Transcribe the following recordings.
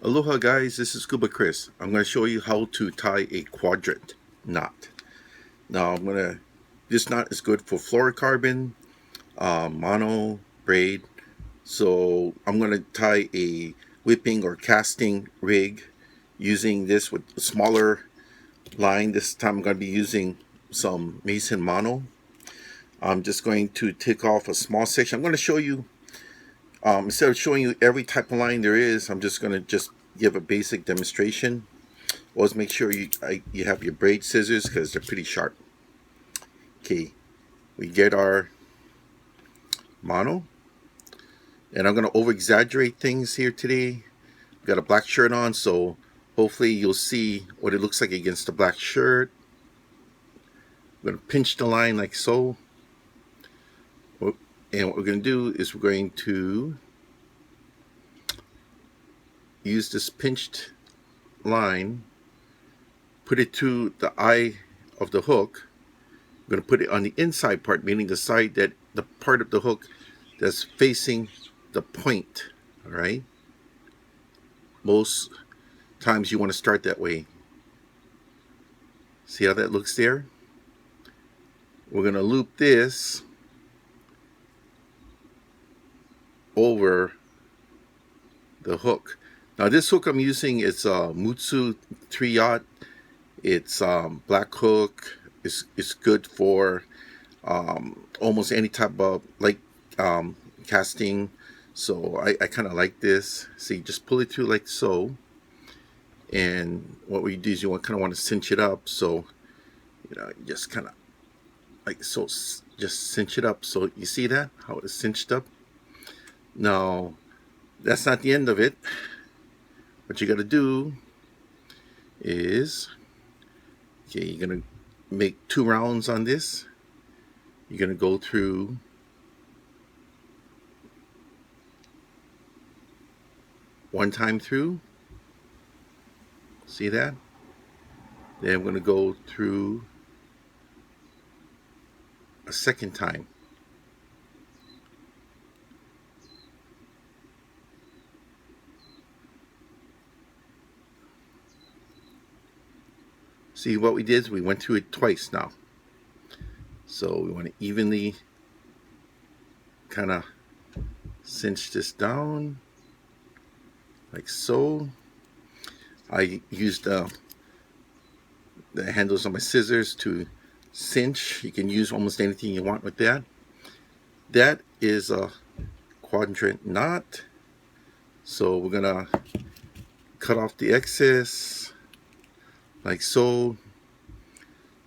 Aloha guys, this is Scuba Chris. I'm going to show you how to tie a quadrant knot. Now this knot is good for fluorocarbon, mono, braid. So I'm going to tie a whipping or casting rig using this with a smaller line. This time I'm going to be using some Mason mono. I'm just going to take off a small section. I'm going to show you instead of showing you every type of line there is, I'm just going to give a basic demonstration. Always make sure you have your braid scissors because they're pretty sharp. Okay, we get our mono, and I'm going to over exaggerate things here today. I've got a black shirt on, so hopefully you'll see what it looks like against the black shirt. I'm going to pinch the line like so. And what we're going to do is we're going to use this pinched line, put it to the eye of the hook. I'm going to put it on the inside part, meaning the part of the hook that's facing the point. All right. Most times you want to start that way. See how that looks there? We're going to loop this over the hook. Now this hook I'm using is a Mutsu 3/0. It's black hook. It's good for almost any type of casting. So I kind of like this. See, just pull it through like so. And what we do is you kind of want to cinch it up. So you just kind of like so, just cinch it up. So you see that how it's cinched up. Now, that's not the end of it. What you got to do is, okay, you're going to make 2 rounds on this. You're going to go through one time through. See that? Then I'm going to go through a second time. See, what we did is we went through it twice now. So we want to evenly kind of cinch this down like so. I used the handles on my scissors to cinch. You can use almost anything you want with that. That is a quadrant knot. So we're gonna cut off the excess like so.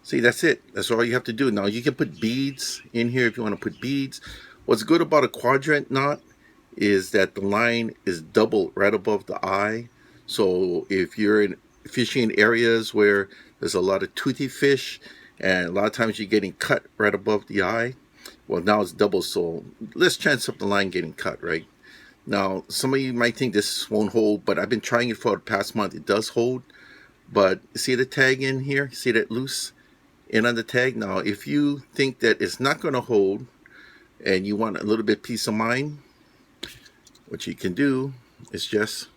See, that's it. That's all you have to do. Now you can put beads in here if you want to put beads. What's good about a quadrant knot is that the line is double right above the eye. So if you're fishing in areas where there's a lot of toothy fish and a lot of times you're getting cut right above the eye, well, now it's double, so less chance of the line getting cut, right? Now, some of you might think this won't hold, but I've been trying it for the past month. It does hold. But see the tag in here? See that loose in on the tag? Now, if you think that it's not going to hold and you want a little bit peace of mind, what you can do is just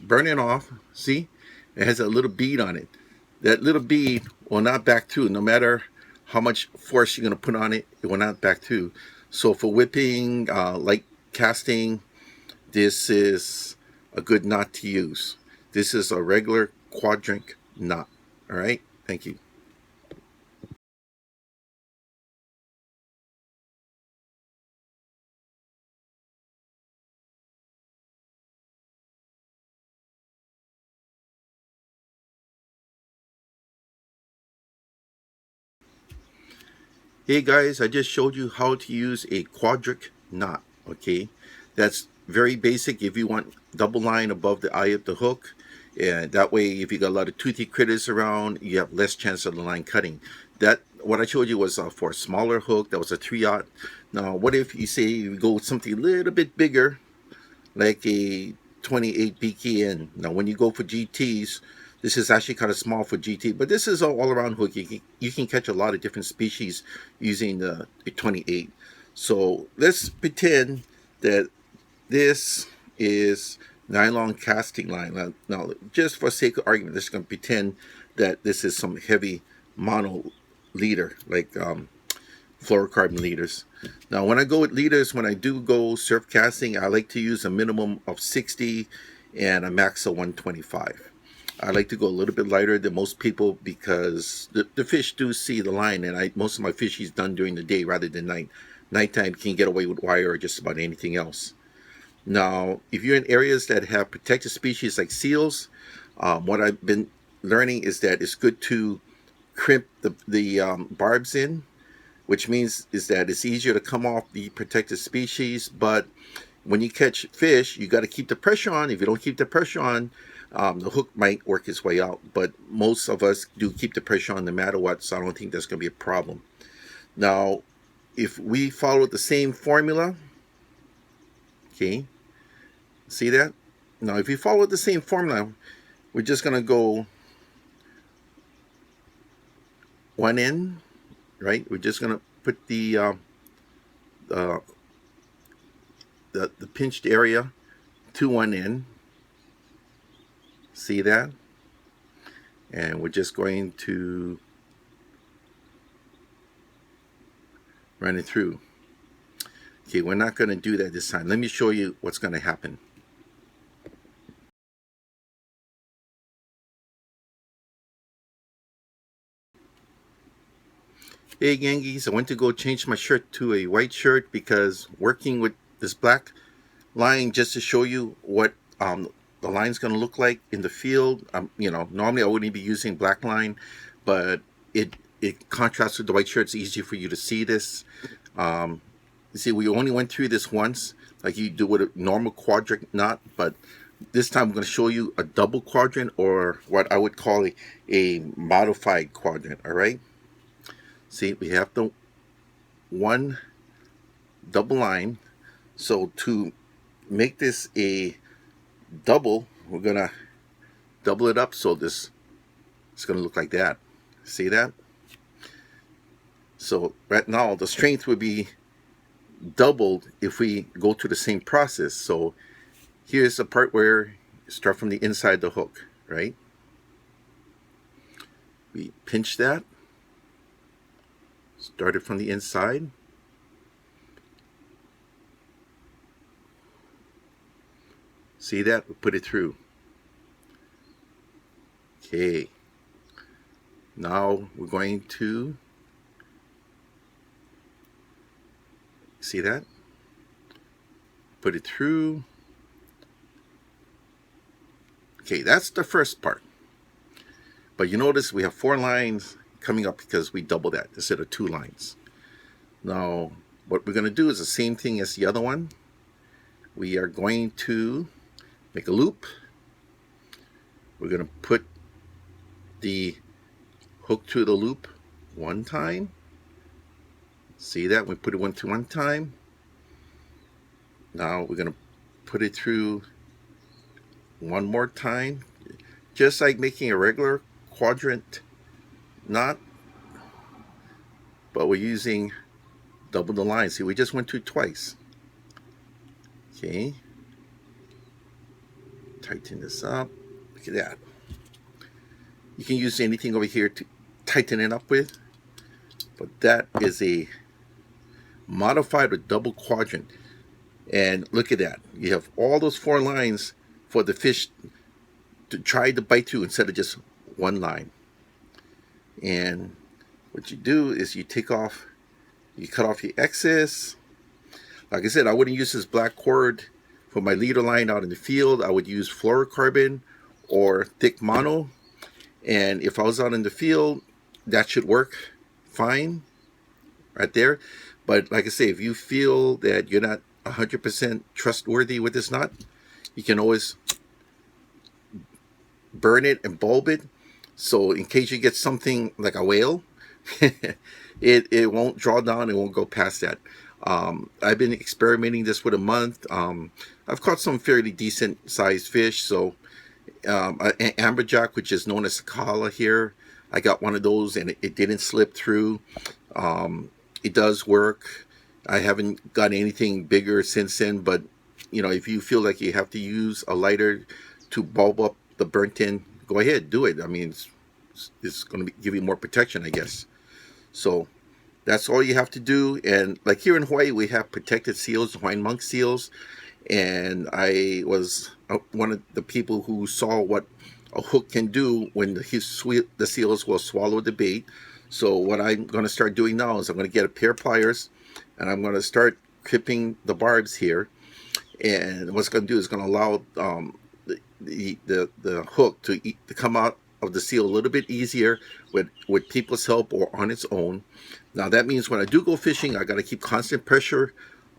burn it off. See? It has a little bead on it. That little bead will not back through. No matter how much force you're going to put on it, it will not back through. So for whipping, like casting, this is a good knot to use. This is a regular quadrant knot. All right? Thank you. Hey guys, I just showed you how to use a quadrick knot. Okay, that's very basic. If you want double line above the eye of the hook, and that way if you got a lot of toothy critters around, you have less chance of the line cutting. That what I showed you was for a smaller hook. That was a 3/0. Now what if you say you go with something a little bit bigger, like a 28 BKN. Now when you go for GTs, this is actually kind of small for GT, but this is an all-around hook. You can catch a lot of different species using the 28. So let's pretend that this is nylon casting line. Now, just for sake of argument, let's going to pretend that this is some heavy mono leader, like fluorocarbon leaders. Now, when I go with leaders, when I do go surf casting, I like to use a minimum of 60 and a max of 125. I like to go a little bit lighter than most people because the fish do see the line, and most of my fishing is done during the day rather than night. Nighttime can get away with wire or just about anything else. Now, if you're in areas that have protected species like seals, what I've been learning is that it's good to crimp the barbs in, which means is that it's easier to come off the protected species. But when you catch fish, you got to keep the pressure on. If you don't keep the pressure on, the hook might work its way out. But most of us do keep the pressure on no matter what, so I don't think that's going to be a problem. Now, if we follow the same formula, okay, see that? Now, if you follow the same formula, we're just going to go one end, right? We're just going to put the pinched area to one end. See that? And we're just going to run it through. Okay, we're not going to do that this time. Let me show you what's going to happen. Hey gangies, I went to go change my shirt to a white shirt because working with this black line just to show you what the line's going to look like in the field. You know, normally I wouldn't be using black line, but it contrasts with the white shirt. It's easy for you to see this. You see, we only went through this once, like you do with a normal quadric knot, but this time I'm going to show you a double quadrant, or what I would call a modified quadrant. All right. See, we have the one double line. So to make this a double, we're gonna double it up, so this it's gonna look like that. See that? So right now the strength would be doubled if we go through the same process. So here's the part where you start from the inside the hook, right? We pinch that, start it from the inside. See that? We put it through. Okay. Now we're going to see that? Put it through. Okay, that's the first part. But you notice we have 4 lines coming up because we double that instead of 2 lines. Now, what we're going to do is the same thing as the other one. We are going to make a loop. We're going to put the hook through the loop one time. See that? We put it one time. Now we're going to put it through one more time, just like making a regular quadrant knot, but we're using double the line. See, we just went through twice. Okay. Tighten this up. Look at that. You can use anything over here to tighten it up with, but that is a modified or double quadrant. And look at that. You have all those 4 lines for the fish to try to bite through instead of just one line. And what you do is you cut off your excess. Like I said, I wouldn't use this black cord for my leader line out in the field. I would use fluorocarbon or thick mono. And if I was out in the field, that should work fine right there. But like I say, if you feel that you're not 100% trustworthy with this knot, you can always burn it and bulb it. So in case you get something like a whale, it won't draw down, it won't go past that. I've been experimenting this with a month. I've caught some fairly decent sized fish. So Amberjack, which is known as Sakala here, I got one of those and it didn't slip through. It does work. I haven't got anything bigger since then, but you know, if you feel like you have to use a lighter to bulb up the burnt end, go ahead, do it. I mean, it's going to give you more protection, I guess. So that's all you have to do. And like here in Hawaii, we have protected seals, Hawaiian monk seals. And I was one of the people who saw what a hook can do when the seals will swallow the bait. So what I'm going to start doing now is I'm going to get a pair of pliers, and I'm going to start clipping the barbs here. And what's going to do is going to allow the hook to come out of the seal a little bit easier with people's help or on its own. Now that means when I do go fishing, I got to keep constant pressure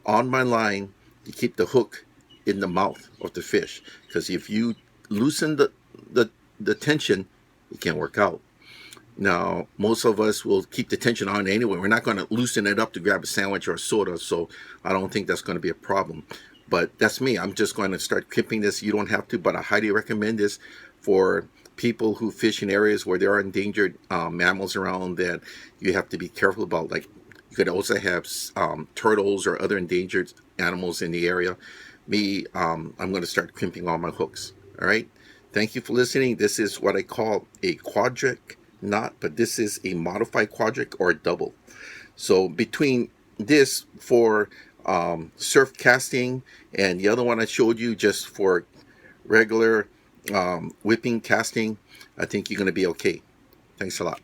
on my line to keep the hook in the mouth of the fish, because if you loosen the tension, it can't work out. Now most of us will keep the tension on anyway. We're not going to loosen it up to grab a sandwich or a soda, so I don't think that's going to be a problem. But that's me. I'm just going to start clipping this. You don't have to, but I highly recommend this for people who fish in areas where there are endangered mammals around that you have to be careful about. Like you could also have turtles or other endangered animals in the area. Me, I'm going to start crimping all my hooks. All right. Thank you for listening. This is what I call a quadrick knot, but this is a modified quadrick or a double. So between this for surf casting and the other one I showed you just for regular whipping casting, I think you're going to be okay. Thanks a lot.